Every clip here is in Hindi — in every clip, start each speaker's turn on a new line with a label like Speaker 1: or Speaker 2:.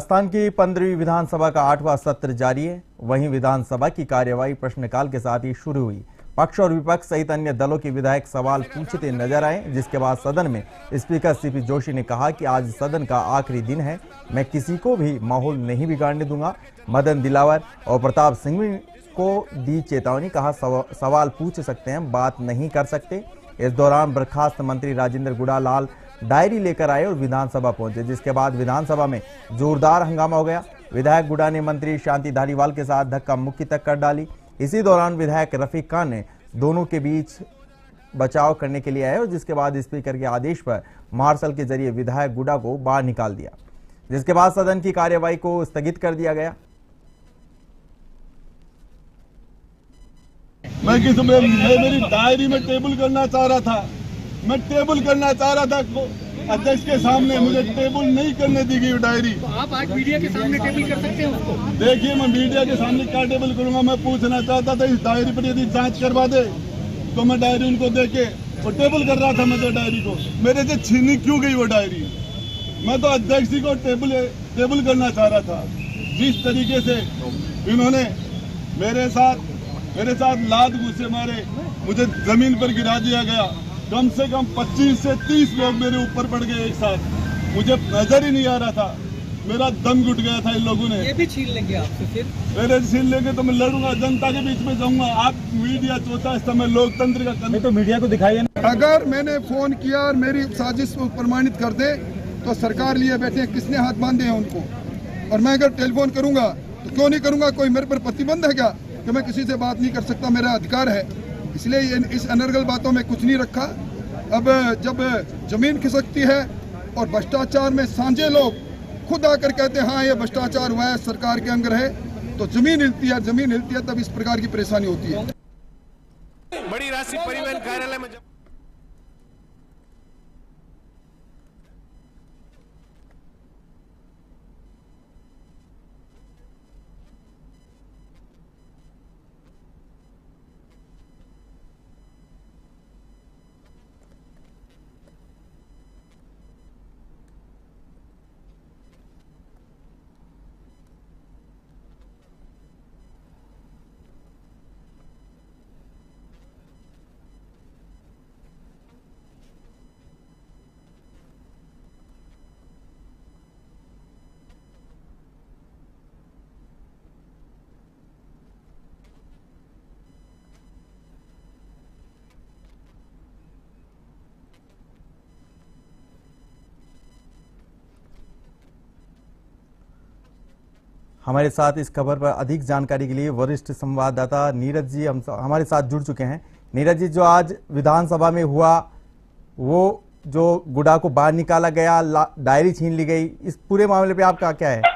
Speaker 1: राजस्थान की 15वीं विधानसभा का 8वां सत्र जारी है। वहीं विधानसभा की कार्यवाही प्रश्नकाल के साथ ही शुरू हुई। पक्ष और विपक्ष सहित अन्य दलों के विधायक सवाल पूछते नजर आए, जिसके बाद सदन में स्पीकर सीपी जोशी ने कहा कि आज सदन का आखिरी दिन है, मैं किसी को भी माहौल नहीं बिगाड़ने दूंगा। मदन दिलावर और प्रताप सिंह को दी चेतावनी, कहा सवाल पूछ सकते हैं, बात नहीं कर सकते। इस दौरान बर्खास्त मंत्री राजेंद्र गुड़ालाल डायरी लेकर आए और विधानसभा पहुंचे, जिसके बाद विधानसभा में जोरदार हंगामा हो गया। विधायक गुड़ा ने मंत्री शांति धारीवाल के साथ धक्का मुक्की तक कर डाली। इसी दौरान विधायक रफीक खान ने दोनों के बीच बचाव करने के लिए आए और जिसके बाद स्पीकर के आदेश पर मार्शल के जरिए विधायक गुड़ा को बाहर निकाल दिया, जिसके बाद सदन की कार्यवाही को स्थगित कर दिया गया।
Speaker 2: मैं मेरी डायरी में टेबल करना चाह रहा था, मैं टेबल करना चाह रहा था अध्यक्ष के सामने, मुझे टेबल नहीं करने दी गई डायरी।
Speaker 3: तो आप आज मीडिया के सामने टेबल कर सकते हैं उसको?
Speaker 2: देखिए, मैं मीडिया के सामने क्या टेबल करूंगा। मैं पूछना चाहता था इस डायरी पर यदि जांच करवा दे तो मैं डायरी उनको दे के और टेबल कर रहा था। मैं तो डायरी को मेरे से छीनी क्यों गई वो डायरी? मैं तो अध्यक्ष जी को टेबल करना चाह रहा था। जिस तरीके से इन्होंने मेरे साथ लात घूंसे मारे, मुझे जमीन पर गिरा दिया गया। कम से कम 25 से 30 लोग मेरे ऊपर पड़ गए एक साथ। मुझे नजर ही नहीं आ रहा था, मेरा दम घुट गया था इन लोगों ने।
Speaker 3: ये भी छीन लेंगे आपसे फिर?
Speaker 2: मेरे छीन लेंगे तो मैं लड़ूंगा, जनता के बीच में जाऊंगा। आप मीडिया चौथा समय लोकतंत्र का
Speaker 4: तो मीडिया को दिखाइए ना।
Speaker 5: अगर मैंने फोन किया और मेरी साजिश को प्रमाणित कर दे तो सरकार लिए बैठे हैं, किसने हाथ बांधे हैं उनको? और मैं अगर टेलीफोन करूंगा तो क्यों नहीं करूंगा? कोई मेरे पर प्रतिबंध है क्या कि मैं किसी से बात नहीं कर सकता? मेरा अधिकार है, इसलिए इस अनर्गल बातों में कुछ नहीं रखा। अब जब जमीन खिसकती है और भ्रष्टाचार में सांझे लोग खुद आकर कहते हैं हाँ ये भ्रष्टाचार हुआ है, सरकार के अंदर है, तो जमीन हिलती है तब इस प्रकार की परेशानी होती है।
Speaker 6: बड़ी राशि परिवहन कार्यालय में
Speaker 1: हमारे साथ इस खबर पर अधिक जानकारी के लिए वरिष्ठ संवाददाता नीरज जी हमारे साथ जुड़ चुके हैं। नीरज जी, जो आज विधानसभा में हुआ, वो जो गुड़ा को बाहर निकाला गया, डायरी छीन ली गई, इस पूरे मामले पे आपका क्या है?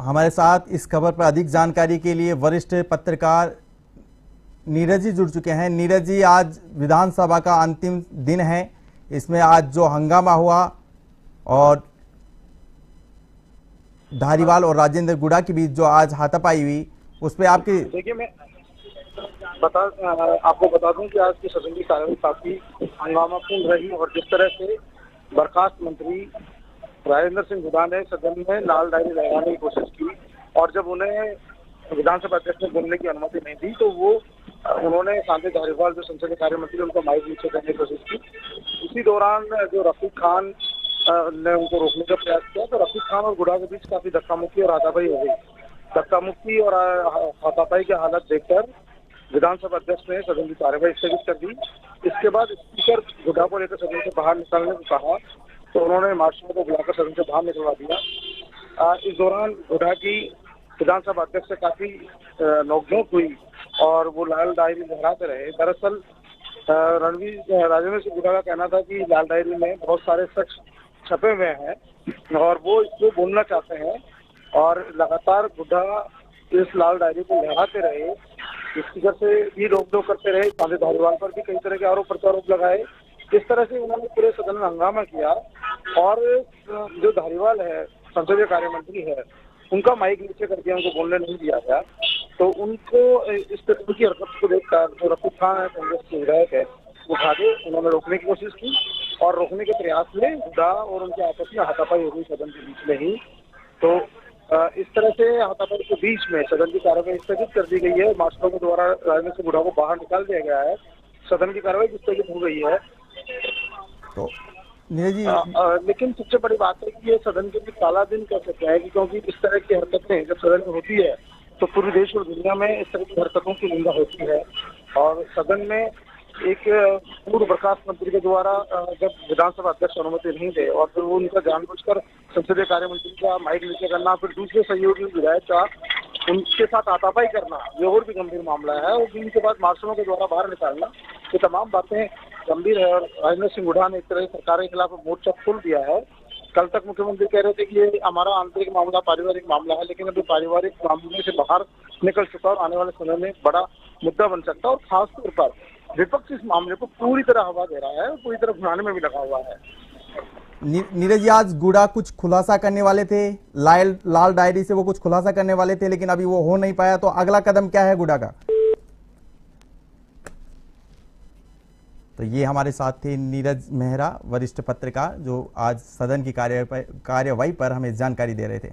Speaker 1: हमारे साथ इस खबर पर अधिक जानकारी के लिए वरिष्ठ पत्रकार नीरज जी जुड़ चुके हैं। नीरज जी, आज विधानसभा का अंतिम दिन है, इसमें आज जो हंगामा हुआ और धारीवाल और राजेंद्र गुड़ा के बीच जो आज हाथापाई हुई, उस पर आपकी?
Speaker 7: देखिए, मैं आपको बता दूं कि आज की सदन की कार्यवाही काफी हंगामापूर्ण रही और जिस तरह से बर्खास्त मंत्री राजेंद्र सिंह गुड़ा ने सदन में लाल डायरी लगाने की कोशिश की और जब उन्हें विधानसभा अध्यक्ष ने बोलने की अनुमति नहीं दी तो उन्होंने शांति धारीवाल जो संसदीय कार्य मंत्री उनको माइक नीचे करने की कोशिश की। इसी दौरान जो रफीक खान ने उनको रोकने का प्रयास किया तो रफीक खान और गुड़ा के बीच काफी धक्का मुक्की और हाथापाई हो गई। धक्का मुक्की और हाथापाई की हालत देखकर विधानसभा अध्यक्ष ने सदन की कार्यवाही स्थगित कर दी। इसके बाद स्पीकर गुड़ा को लेकर सदन से बाहर निकलने को कहा तो उन्होंने मार्शल को बुलाकर सदन से बाहर निकलवा दिया। इस दौरान गुड़ा की विधानसभा अध्यक्ष से काफी नोकझोंक हुई और वो लाल डायरी लहराते रहे। दरअसल राजेंद्र सिंह हुड्डा का कहना था कि लाल डायरी में बहुत सारे शख्स छपे हुए हैं और वो इसको बोलना चाहते हैं, और लगातार हुड्डा इस लाल डायरी को लहराते रहे। इस तरह से भी रोक करते रहे। सांसद धारीवाल पर भी कई तरह के आरोप प्रत्यारोप लगाए। इस तरह से उन्होंने पूरे सदन में हंगामा किया और जो धारीवाल है, संसदीय कार्य मंत्री है, उनका माइक नीचे कर दिया, उनको बोलने नहीं दिया गया। तो उनको इस तरह की हरकत को देखकर जो रफीक खान है, कांग्रेस के विधायक है, वो भागे। उन्होंने रोकने की कोशिश की और रोकने के प्रयास में हुड्डा और उनके आपस में हाथापाई हो गई सदन के बीच में ही। तो इस तरह से हाथापाई के बीच में सदन की कार्यवाही स्थगित कर दी गई है। मार्शलों के द्वारा राजेंद्र सिंह हुड्डा को बाहर निकाल दिया गया है। सदन की कार्यवाही स्थगित हो गई है।
Speaker 1: तो नीरज जी,
Speaker 7: लेकिन सबसे बड़ी बात है कि ये सदन के लिए काला दिन कह सकते हैं, क्योंकि इस तरह की हरकतें जब सदन में होती है तो पूरे देश और दुनिया में इस तरह की हरकतों की निंदा होती है। और सदन में एक पूर्व बर्खास्त मंत्री के द्वारा जब विधानसभा अध्यक्ष अनुमति नहीं दे और फिर वो उनका जानबूझकर संसदीय कार्य मंत्री का माइक नीचे करना, फिर दूसरे सहयोगी विधायक का उनके साथ हाथापाई करना, ये और भी गंभीर मामला है। और जिनके बाद मार्शलों के द्वारा बाहर निकालना, ये तमाम बातें गंभीर है। और राजेंद्र सिंह हुड्डा ने एक तरह सरकार के खिलाफ मोर्चा खोल दिया है। कल तक मुख्यमंत्री कह रहे थे कि ये हमारा आंतरिक मामला, पारिवारिक मामला है, लेकिन अभी पारिवारिक मामले से बाहर निकल चुका और आने वाले समय में बड़ा मुद्दा बन सकता है। और खासतौर पर विपक्ष इस मामले को पूरी तरह हवा दे रहा है और पूरी तरह घुमाने में भी लगा हुआ है।
Speaker 1: नीरज जी, आज गुड़ा कुछ खुलासा करने वाले थे, लाल डायरी से वो कुछ खुलासा करने वाले थे, लेकिन अभी वो हो नहीं पाया। तो अगला कदम क्या है गुड़ा का? तो ये हमारे साथ थे नीरज मेहरा, वरिष्ठ पत्रकार, जो आज सदन की कार्यवाही पर हमें जानकारी दे रहे थे।